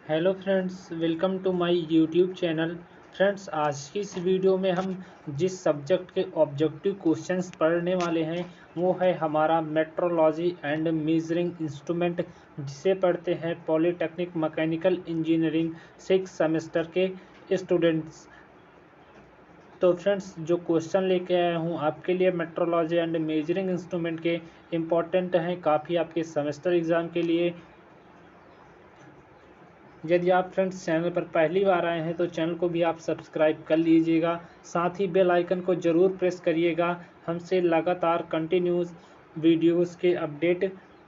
Hello friends, welcome to my YouTube channel. Friends, आज की इस वीडियो में हम जिस सब्जेक्ट के ऑब्जेक्टिव क्वेश्चंस पढ़ने वाले हैं वो है हमारा मेट्रोलॉजी एंड मेजरिंग इंस्ट्रूमेंट, जिसे पढ़ते हैं पॉलीटेक्निक मैकेनिकल इंजीनियरिंग 6 सेमेस्टर के स्टूडेंट्स। तो फ्रेंड्स, जो क्वेश्चन लेके आया हूँ आपके लिए मेट्रोलॉजी एंड मेजरिंग इंस्ट्रूमेंट के इम्पोर्टेंट हैं काफ़ी आपके सेमेस्टर एग्ज़ाम के लिए। यदि आप फ्रेंड्स चैनल पर पहली बार आए हैं तो चैनल को भी आप सब्सक्राइब कर लीजिएगा, साथ ही बेल आइकन को ज़रूर प्रेस करिएगा हमसे लगातार कंटिन्यूस वीडियोस के अपडेट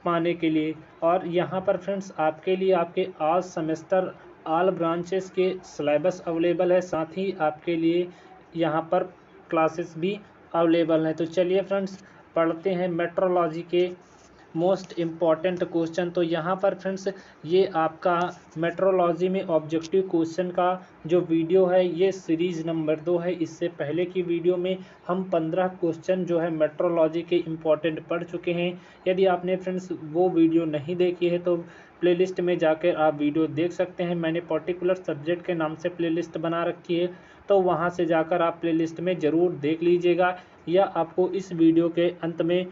पाने के लिए। और यहाँ पर फ्रेंड्स आपके लिए आपके ऑल सेमेस्टर ऑल ब्रांचेस के सिलेबस अवेलेबल है, साथ ही आपके लिए यहाँ पर क्लासेस भी अवेलेबल हैं। तो चलिए फ्रेंड्स पढ़ते हैं मेट्रोलॉजी के मोस्ट इम्पॉर्टेंट क्वेश्चन। तो यहाँ पर फ्रेंड्स ये आपका मेट्रोलॉजी में ऑब्जेक्टिव क्वेश्चन का जो वीडियो है ये सीरीज़ नंबर 2 है। इससे पहले की वीडियो में हम 15 क्वेश्चन जो है मेट्रोलॉजी के इम्पॉर्टेंट पढ़ चुके हैं। यदि आपने फ्रेंड्स वो वीडियो नहीं देखी है तो प्लेलिस्ट में जाकर आप वीडियो देख सकते हैं। मैंने पर्टिकुलर सब्जेक्ट के नाम से प्लेलिस्ट बना रखी है, तो वहाँ से जाकर आप प्लेलिस्ट में ज़रूर देख लीजिएगा, या आपको इस वीडियो के अंत में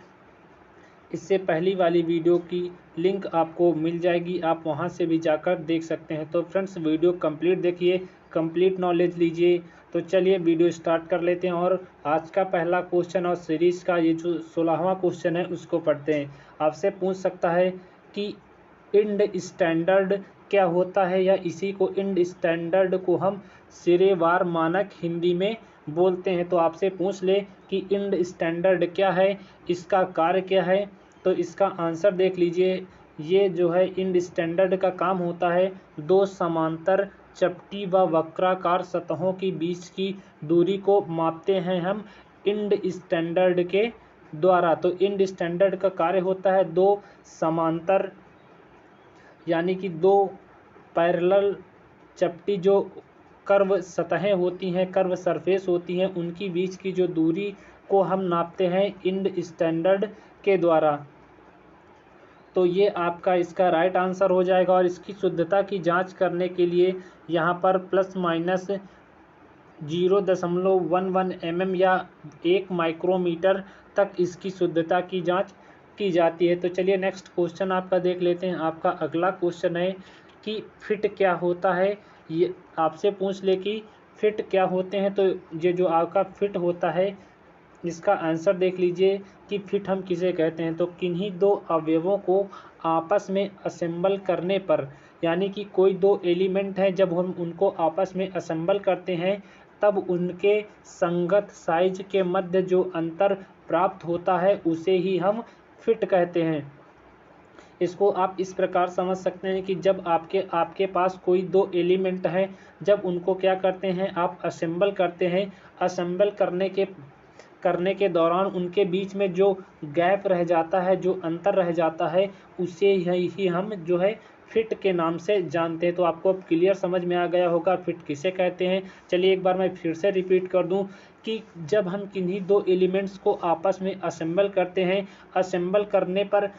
इससे पहली वाली वीडियो की लिंक आपको मिल जाएगी, आप वहां से भी जाकर देख सकते हैं। तो फ्रेंड्स वीडियो कंप्लीट देखिए, कंप्लीट नॉलेज लीजिए। तो चलिए वीडियो स्टार्ट कर लेते हैं और आज का पहला क्वेश्चन और सीरीज़ का ये जो 16वां क्वेश्चन है उसको पढ़ते हैं। आपसे पूछ सकता है कि इंड स्टैंडर्ड क्या होता है, या इसी को इंड स्टैंडर्ड को हम सिरेवार मानक हिंदी में बोलते हैं। तो आपसे पूछ ले कि इंड स्टैंडर्ड क्या है, इसका कार्य क्या है, तो इसका आंसर देख लीजिए। ये जो है इंड स्टैंडर्ड का काम होता है दो समांतर चपटी व वक्राकार सतहों के बीच की दूरी को मापते हैं हम इंड स्टैंडर्ड के द्वारा। तो इंड स्टैंडर्ड का कार्य होता है दो समांतर यानी कि दो पैरेलल चपटी जो कर्व सतहें होती हैं, कर्व सरफेस होती हैं, उनकी बीच की जो दूरी को हम नापते हैं इंड स्टैंडर्ड के द्वारा। तो ये आपका इसका राइट आंसर हो जाएगा। और इसकी शुद्धता की जांच करने के लिए यहाँ पर प्लस माइनस 0.11 mm या 1 माइक्रोमीटर तक इसकी शुद्धता की जांच की जाती है। तो चलिए नेक्स्ट क्वेश्चन आपका देख लेते हैं। आपका अगला क्वेश्चन है कि फिट क्या होता है। ये आपसे पूछ ले कि फिट क्या होते हैं। तो ये जो आपका फिट होता है इसका आंसर देख लीजिए कि फिट हम किसे कहते हैं। तो किन्हीं दो अवयवों को आपस में असेंबल करने पर, यानी कि कोई दो एलिमेंट हैं, जब हम उनको आपस में असेंबल करते हैं तब उनके संगत साइज के मध्य जो अंतर प्राप्त होता है उसे ही हम फिट कहते हैं। इसको आप इस प्रकार समझ सकते हैं कि जब आपके पास कोई दो एलिमेंट हैं, जब उनको क्या करते हैं आप असेंबल करते हैं, असेंबल करने के दौरान उनके बीच में जो गैप रह जाता है, जो अंतर रह जाता है, उसे ही हम जो है फिट के नाम से जानते हैं। तो आपको अब क्लियर समझ में आ गया होगा फिट किसे कहते हैं। चलिए एक बार मैं फिर से रिपीट कर दूं कि जब हम किन्हीं दो एलिमेंट्स को आपस में असेंबल करते हैं, असेंबल करने पर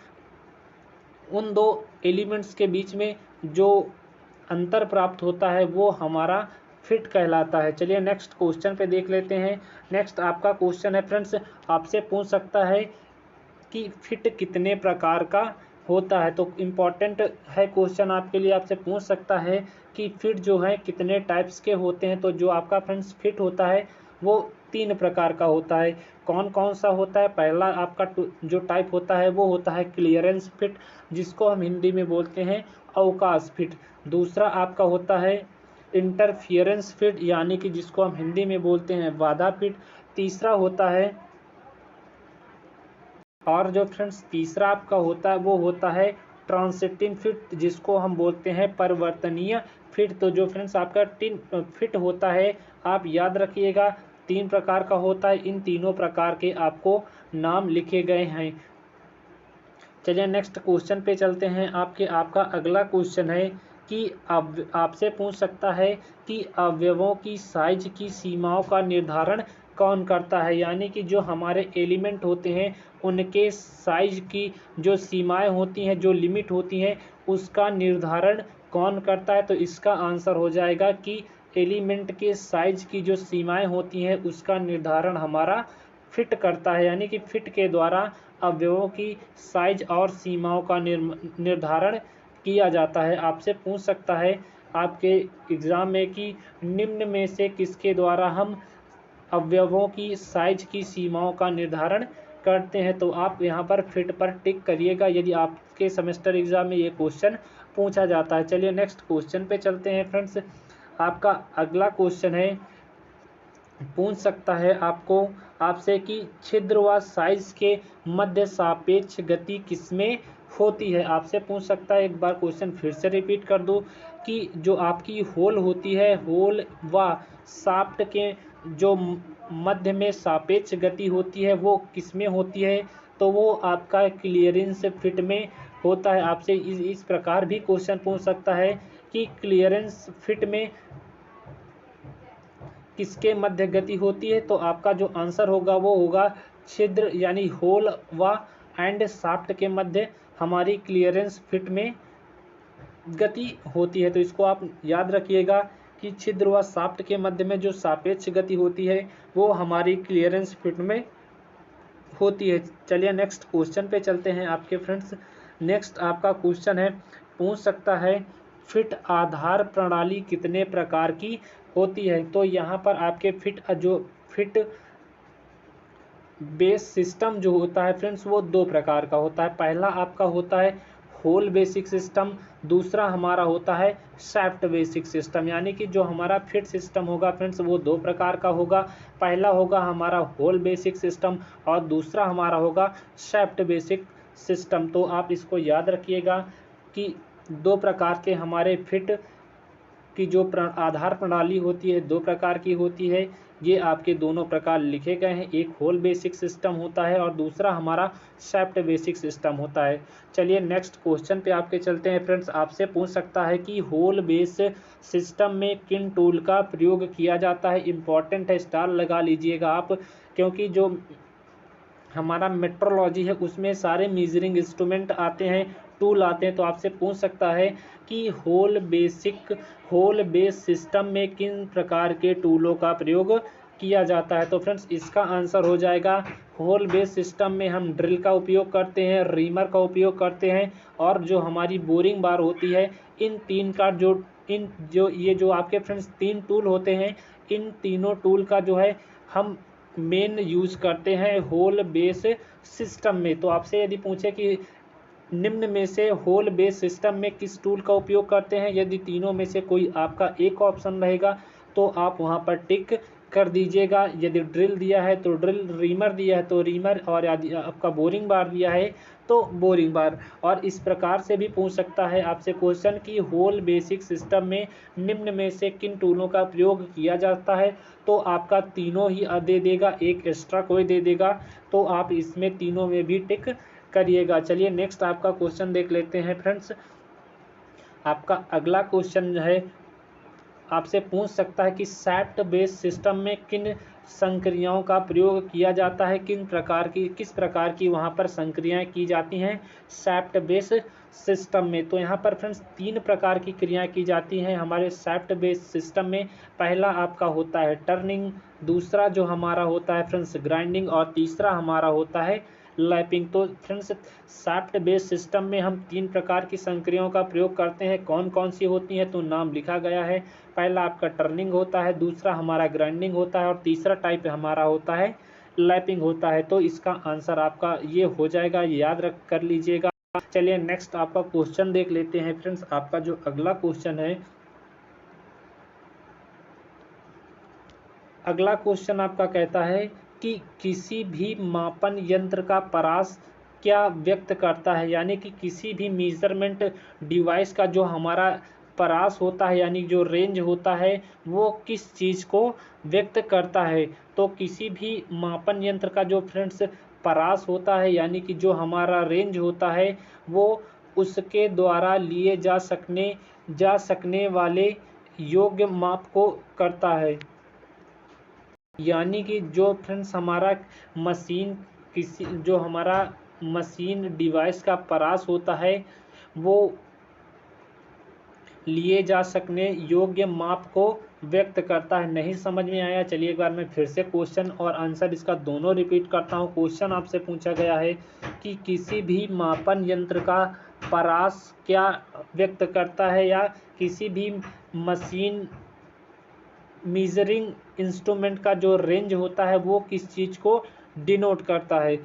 उन दो एलिमेंट्स के बीच में जो अंतर प्राप्त होता है वो हमारा फिट कहलाता है। चलिए नेक्स्ट क्वेश्चन पे देख लेते हैं। नेक्स्ट आपका क्वेश्चन है फ्रेंड्स, आपसे पूछ सकता है कि फिट कितने प्रकार का होता है। तो इम्पॉर्टेंट है क्वेश्चन आपके लिए, आपसे पूछ सकता है कि फिट जो है कितने टाइप्स के होते हैं। तो जो आपका फ्रेंड्स फिट होता है वो 3 प्रकार का होता है। कौन कौन सा होता है? पहला आपका जो टाइप होता है वो होता है क्लियरेंस फिट, जिसको हम हिंदी में बोलते हैं अवकाश फिट। दूसरा आपका होता है इंटरफियरेंस फिट, यानी कि जिसको हम हिंदी में बोलते हैं बाधा फिट। तीसरा होता है, और जो फ्रेंड्स तीसरा आपका होता है वो होता है ट्रांजिटिव फिट, जिसको हम बोलते हैं परिवर्तनीय फिट। तो जो फ्रेंड्स आपका फिट होता है, आप याद रखिएगा 3 प्रकार का होता है। इन तीनों प्रकार के आपको नाम लिखे गए हैं। चलिए नेक्स्ट क्वेश्चन पे चलते हैं। आपका अगला क्वेश्चन है कि आपसे पूछ सकता है कि अवयवों की साइज की सीमाओं का निर्धारण कौन करता है, यानी कि जो हमारे एलिमेंट होते हैं उनके साइज की जो सीमाएं होती हैं, जो लिमिट होती हैं, उसका निर्धारण कौन करता है? तो इसका आंसर हो जाएगा कि एलिमेंट के साइज की जो सीमाएं होती हैं उसका निर्धारण हमारा फिट करता है, यानी कि फिट के द्वारा अवयवों की साइज और सीमाओं का निर्धारण किया जाता है। आपसे पूछ सकता है आपके एग्ज़ाम में कि निम्न में से किसके द्वारा हम अवयवों की साइज की सीमाओं का निर्धारण करते हैं? तो आप यहाँ पर फिट पर टिक करिएगा यदि आपके सेमेस्टर एग्ज़ाम में ये क्वेश्चन पूछा जाता है। चलिए नेक्स्ट क्वेश्चन पे चलते हैं फ्रेंड्स। आपका अगला क्वेश्चन है, पूछ सकता है आपसे कि छिद्र व साइज के मध्य सापेक्ष गति किसमें होती है? आपसे पूछ सकता है, एक बार क्वेश्चन फिर से रिपीट कर दूं कि जो आपकी होल होती है, होल व शाफ्ट के जो मध्य में सापेक्ष गति होती है वो किसमें होती है? तो वो आपका क्लियरेंस फिट में होता है। आपसे इस प्रकार भी क्वेश्चन पूछ सकता है कि क्लियरेंस फिट में किसके मध्य गति होती है? तो आपका जो आंसर होगा वो होगा छिद्र यानी होल व एंड शाफ्ट के मध्य हमारी क्लियरेंस फिट में गति होती है। तो इसको आप याद रखिएगा कि छिद्र व शाफ्ट के मध्य में जो सापेक्ष गति होती है वो हमारी क्लियरेंस फिट में होती है। चलिए नेक्स्ट क्वेश्चन पे चलते हैं आपके फ्रेंड्स। नेक्स्ट आपका क्वेश्चन है, पूछ सकता है फिट आधार प्रणाली कितने प्रकार की होती है? तो यहाँ पर आपके फिट बेस सिस्टम जो होता है फ्रेंड्स वो दो प्रकार का होता है। पहला आपका होता है होल बेसिक सिस्टम, दूसरा हमारा होता है शाफ्ट बेसिक सिस्टम। यानी कि जो हमारा फिट सिस्टम होगा फ्रेंड्स वो दो प्रकार का होगा। पहला होगा हमारा होल बेसिक सिस्टम और दूसरा हमारा होगा शाफ्ट बेसिक सिस्टम। तो आप इसको याद रखिएगा कि दो प्रकार के हमारे फिट की जो आधार प्रणाली होती है दो प्रकार की होती है। ये आपके दोनों प्रकार लिखे गए हैं, एक होल बेसिक सिस्टम होता है और दूसरा हमारा शाफ्ट बेसिक सिस्टम होता है। चलिए नेक्स्ट क्वेश्चन पे आपके चलते हैं फ्रेंड्स। आपसे पूछ सकता है कि होल बेस सिस्टम में किन टूल का प्रयोग किया जाता है? इंपॉर्टेंट है, स्टार लगा लीजिएगा आप, क्योंकि जो हमारा मेट्रोलॉजी है उसमें सारे मेजरिंग इंस्ट्रूमेंट आते हैं, टूल आते हैं। तो आपसे पूछ सकता है कि होल बेस सिस्टम में किन प्रकार के टूलों का प्रयोग किया जाता है? तो फ्रेंड्स इसका आंसर हो जाएगा होल बेस सिस्टम में हम ड्रिल का उपयोग करते हैं, रीमर का उपयोग करते हैं और जो हमारी बोरिंग बार होती है, इन तीन का जो आपके फ्रेंड्स तीन टूल होते हैं, इन तीनों टूल का जो है हम मेन यूज करते हैं होल बेस सिस्टम में। तो आपसे यदि पूछे कि निम्न में से होल बेस सिस्टम में किस टूल का उपयोग करते हैं, यदि तीनों में से कोई आपका एक ऑप्शन रहेगा तो आप वहां पर टिक कर दीजिएगा। यदि ड्रिल दिया है तो ड्रिल, रीमर दिया है तो रीमर और यदि आपका बोरिंग बार दिया है तो बोरिंग बार। और इस प्रकार से भी पूछ सकता है आपसे क्वेश्चन कि होल बेसिक सिस्टम में निम्न में से किन टूलों का प्रयोग किया जाता है? तो आपका तीनों ही दे देगा, एक एक्स्ट्रा कोई दे देगा, तो आप इसमें तीनों में भी टिक करिएगा। चलिए नेक्स्ट आपका क्वेश्चन देख लेते हैं फ्रेंड्स। आपका अगला क्वेश्चन है, आपसे पूछ सकता है कि शाफ्ट बेस सिस्टम में किन संक्रियाओं का प्रयोग किया जाता है? किस प्रकार की वहां पर संक्रियाएं की जाती हैं शाफ्ट बेस सिस्टम में? तो यहाँ पर फ्रेंड्स तीन प्रकार की क्रियाएं की जाती हैं हमारे शाफ्ट बेस सिस्टम में। पहला आपका होता है टर्निंग, दूसरा जो हमारा होता है फ्रेंड्स ग्राइंडिंग और तीसरा हमारा होता है लैपिंग। तो फ्रेंड्स शाफ्ट बेस सिस्टम में हम तीन प्रकार की संक्रियाओं का प्रयोग करते हैं। कौन कौन सी होती हैं? तो नाम लिखा गया है। पहला आपका टर्निंग होता है, दूसरा हमारा ग्राइंडिंग होता है और तीसरा टाइप हमारा होता है लैपिंग होता है। तो इसका आंसर आपका ये हो जाएगा, याद रख कर लीजिएगा। चलिए नेक्स्ट आपका क्वेश्चन देख लेते हैं फ्रेंड्स। आपका जो अगला क्वेश्चन है, अगला क्वेश्चन आपका कहता है कि किसी भी मापन यंत्र का परास क्या व्यक्त करता है? यानी कि किसी भी मेजरमेंट डिवाइस का जो हमारा परास होता है यानी जो रेंज होता है वो किस चीज़ को व्यक्त करता है? तो किसी भी मापन यंत्र का जो फ्रेंड्स परास होता है यानी कि जो हमारा रेंज होता है वो उसके द्वारा लिए जा सकने वाले योग्य माप को करता है। यानी कि जो फ्रेंड्स हमारा मशीन डिवाइस का परास होता है वो लिए जा सकने योग्य माप को व्यक्त करता है। नहीं समझ में आया, चलिए एक बार मैं फिर से क्वेश्चन और आंसर इसका दोनों रिपीट करता हूँ। क्वेश्चन आपसे पूछा गया है कि किसी भी मापन यंत्र का परास क्या व्यक्त करता है, या किसी भी मशीन मीजरिंग इंस्ट्रूमेंट का जो रेंज होता है वो किस चीज़ को डिनोट करता है।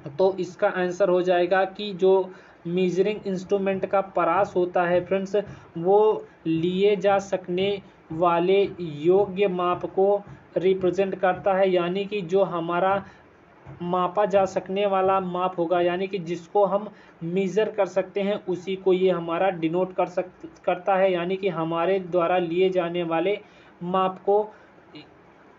तो इसका आंसर हो जाएगा कि जो मीजरिंग इंस्ट्रूमेंट का परास होता है फ्रेंड्स, वो लिए जा सकने वाले योग्य माप को रिप्रेजेंट करता है, यानी कि जो हमारा मापा जा सकने वाला माप होगा, यानी कि जिसको हम मीज़र कर सकते हैं, उसी को ये हमारा डिनोट करता है, यानी कि हमारे द्वारा लिए जाने वाले माप को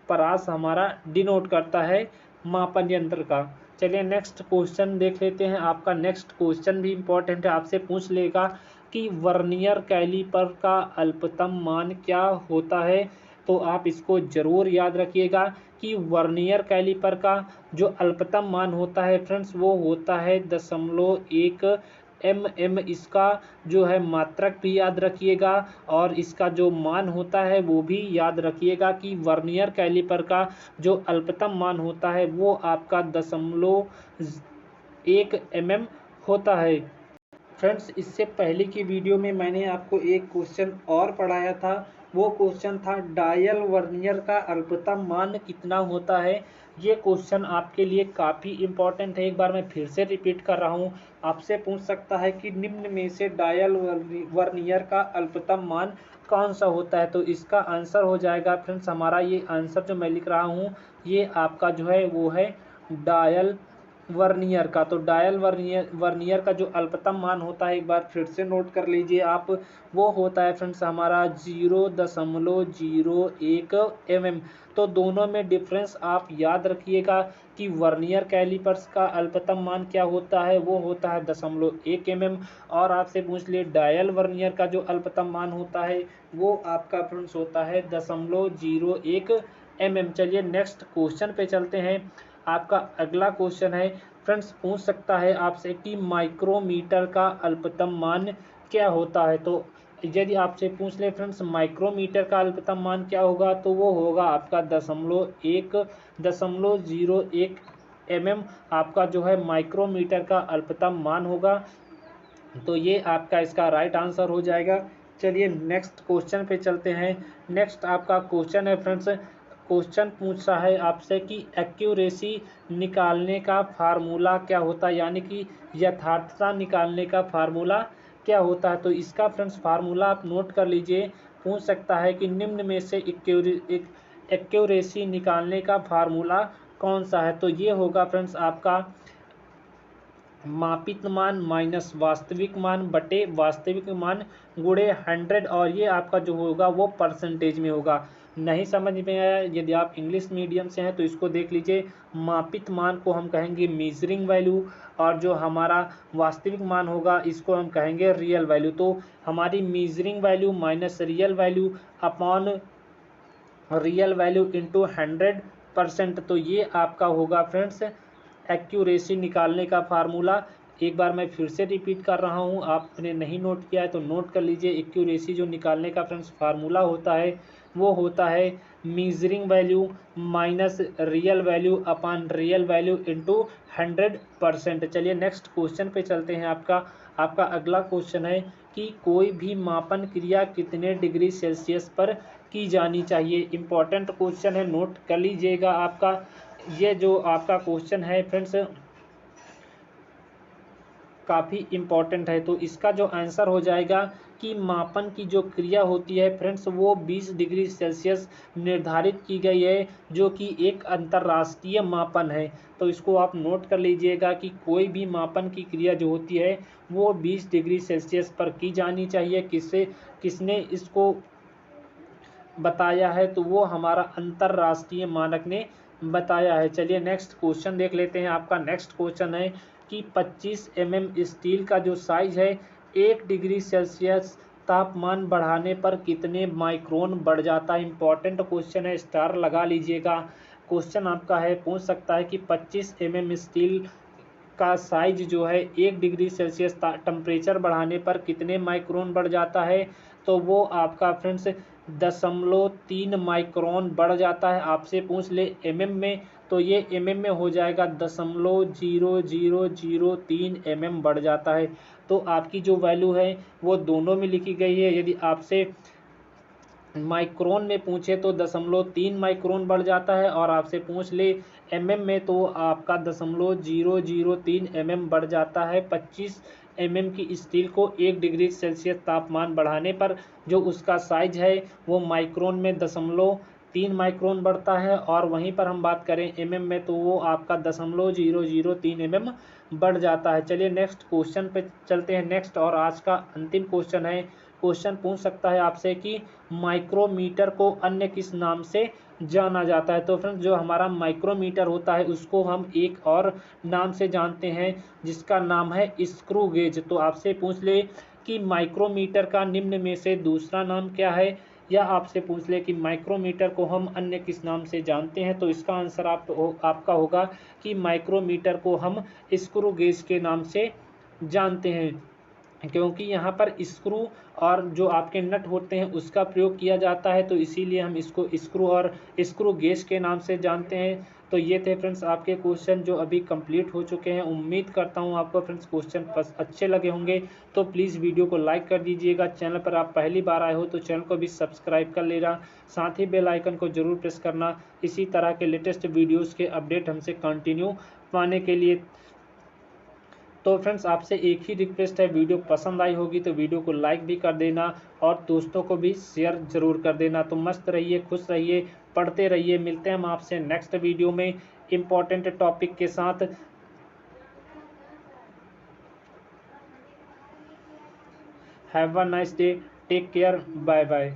परास हमारा डिनोट करता है मापन यंत्र का। चलिए नेक्स्ट क्वेश्चन देख लेते हैं। आपका नेक्स्ट क्वेश्चन भी इम्पोर्टेंट है, आपसे पूछ लेगा कि वर्नियर कैलीपर का अल्पतम मान क्या होता है। तो आप इसको ज़रूर याद रखिएगा कि वर्नियर कैलीपर का जो अल्पतम मान होता है फ्रेंड्स, वो होता है 0.1 mm। इसका जो है मात्रक भी याद रखिएगा, और इसका जो मान होता है वो भी याद रखिएगा कि वर्नियर कैलीपर का जो अल्पतम मान होता है वो आपका 0.1 mm होता है। फ्रेंड्स, इससे पहले की वीडियो में मैंने आपको एक क्वेश्चन और पढ़ाया था। वो क्वेश्चन था डायल वर्नियर का अल्पतम मान कितना होता है। ये क्वेश्चन आपके लिए काफ़ी इम्पोर्टेंट है, एक बार मैं फिर से रिपीट कर रहा हूँ। आपसे पूछ सकता है कि निम्न में से डायल वर्नियर का अल्पतम मान कौन सा होता है। तो इसका आंसर हो जाएगा फ्रेंड्स, हमारा ये आंसर जो मैं लिख रहा हूँ ये आपका जो है वो है डायल वर्नियर का। तो डायल वर्नियर का जो अल्पतम मान होता है, एक बार फिर से नोट कर लीजिए आप, वो होता है फ्रेंड्स हमारा 0.01 mm। तो दोनों में डिफरेंस आप याद रखिएगा कि वर्नियर कैलिपर्स का अल्पतम मान क्या होता है, वो होता है 0.1 mm। और आपसे पूछ लिए डायल वर्नियर का जो अल्पतम मान होता है वो आपका फ्रेंड्स होता है 0.01 mm। चलिए नेक्स्ट क्वेश्चन पे चलते हैं। आपका अगला क्वेश्चन है फ्रेंड्स, पूछ सकता है आपसे कि माइक्रोमीटर का अल्पतम मान क्या होता है। तो यदि आपसे पूछ ले फ्रेंड्स माइक्रोमीटर का अल्पतम मान क्या होगा, तो वो होगा आपका 0.01 mm आपका जो है माइक्रोमीटर का अल्पतम मान होगा। तो ये आपका इसका राइट आंसर हो जाएगा। चलिए नेक्स्ट क्वेश्चन पे चलते हैं। नेक्स्ट आपका क्वेश्चन है फ्रेंड्स, क्वेश्चन पूछा है आपसे कि एक्यूरेसी निकालने का फार्मूला क्या होता है, यानी कि यथार्थता निकालने का फार्मूला क्या होता है। तो इसका फ्रेंड्स फार्मूला आप नोट कर लीजिए। पूछ सकता है कि निम्न में से एक्यूरेसी निकालने का फार्मूला कौन सा है। तो ये होगा फ्रेंड्स आपका मापित मान माइनस वास्तविक मान बटे वास्तविक मान गुणे 100, और ये आपका जो होगा वो परसेंटेज में होगा। नहीं समझ में आया, यदि आप इंग्लिश मीडियम से हैं तो इसको देख लीजिए। मापित मान को हम कहेंगे मीजरिंग वैल्यू, और जो हमारा वास्तविक मान होगा इसको हम कहेंगे रियल वैल्यू। तो हमारी measuring value minus real value upon real value into 100%। तो ये आपका होगा फ्रेंड्स एक्यूरेसी निकालने का फार्मूला। एक बार मैं फिर से रिपीट कर रहा हूँ, आपने नहीं नोट किया है तो नोट कर लीजिए। एक्यूरेसी जो निकालने का फ्रेंड्स फार्मूला होता है वो होता है measuring value minus real value upon real value into 100%। चलिए नेक्स्ट क्वेश्चन पे चलते हैं। आपका अगला क्वेश्चन है कि कोई भी मापन क्रिया कितने डिग्री सेल्सियस पर की जानी चाहिए। इम्पॉर्टेंट क्वेश्चन है, नोट कर लीजिएगा। आपका ये जो आपका क्वेश्चन है फ्रेंड्स काफ़ी इम्पॉर्टेंट है। तो इसका जो आंसर हो जाएगा कि मापन की जो क्रिया होती है फ्रेंड्स वो 20 डिग्री सेल्सियस निर्धारित की गई है, जो कि एक अंतर्राष्ट्रीय मापन है। तो इसको आप नोट कर लीजिएगा कि कोई भी मापन की क्रिया जो होती है वो 20 डिग्री सेल्सियस पर की जानी चाहिए। किसने इसको बताया है, तो वो हमारा अंतर्राष्ट्रीय मानक ने बताया है। चलिए नेक्स्ट क्वेश्चन देख लेते हैं। आपका नेक्स्ट क्वेश्चन है कि 25 mm स्टील का जो साइज है 1 डिग्री सेल्सियस तापमान बढ़ाने पर कितने माइक्रोन बढ़ जाता है। इंपॉर्टेंट क्वेश्चन है, स्टार लगा लीजिएगा। क्वेश्चन आपका है, पूछ सकता है कि 25 mm स्टील का साइज जो है 1 डिग्री सेल्सियस टेम्परेचर बढ़ाने पर कितने माइक्रोन बढ़ जाता है, तो वो आपका फ्रेंड्स 0.3 माइक्रोन बढ़ जाता है। आपसे पूछ ले mm में, तो ये mm में हो जाएगा 0.0003 mm बढ़ जाता है। तो आपकी जो वैल्यू है वो दोनों में लिखी गई है। यदि आपसे माइक्रोन में पूछे तो 0.3 माइक्रोन बढ़ जाता है, और आपसे पूछ ले mm में तो आपका 0.003 mm बढ़ जाता है। 25 mm की स्टील को 1 डिग्री सेल्सियस तापमान बढ़ाने पर जो उसका साइज है वो माइक्रोन में 0.3 माइक्रोन बढ़ता है, और वहीं पर हम बात करें mm में तो वो आपका 0.003 mm बढ़ जाता है। चलिए नेक्स्ट क्वेश्चन पे चलते हैं। नेक्स्ट और आज का अंतिम क्वेश्चन है। क्वेश्चन पूछ सकता है आपसे कि माइक्रोमीटर को अन्य किस नाम से जाना जाता है। तो फ्रेंड्स जो हमारा माइक्रोमीटर होता है उसको हम एक और नाम से जानते हैं जिसका नाम है स्क्रू गेज। तो आपसे पूछ ले कि माइक्रोमीटर का निम्न में से दूसरा नाम क्या है, या आपसे पूछ ले कि माइक्रोमीटर को हम अन्य किस नाम से जानते हैं, तो इसका आंसर आपका होगा कि माइक्रोमीटर को हम स्क्रू गेज के नाम से जानते हैं, क्योंकि यहाँ पर स्क्रू और जो आपके नट होते हैं उसका प्रयोग किया जाता है, तो इसीलिए हम इसको स्क्रू और स्क्रू गेज के नाम से जानते हैं। तो ये थे फ्रेंड्स आपके क्वेश्चन जो अभी कंप्लीट हो चुके हैं। उम्मीद करता हूँ आपको फ्रेंड्स क्वेश्चन अच्छे लगे होंगे। तो प्लीज़ वीडियो को लाइक कर दीजिएगा। चैनल पर आप पहली बार आए हो तो चैनल को भी सब्सक्राइब कर लेना, साथ ही बेल आइकन को जरूर प्रेस करना इसी तरह के लेटेस्ट वीडियोज़ के अपडेट हमसे कंटिन्यू पाने के लिए। तो फ्रेंड्स आपसे एक ही रिक्वेस्ट है, वीडियो पसंद आई होगी तो वीडियो को लाइक भी कर देना और दोस्तों को भी शेयर जरूर कर देना। तो मस्त रहिए, खुश रहिए, पढ़ते रहिए। मिलते हैं हम आपसे नेक्स्ट वीडियो में इम्पोर्टेंट टॉपिक के साथ। Have a nice day, take care, bye bye.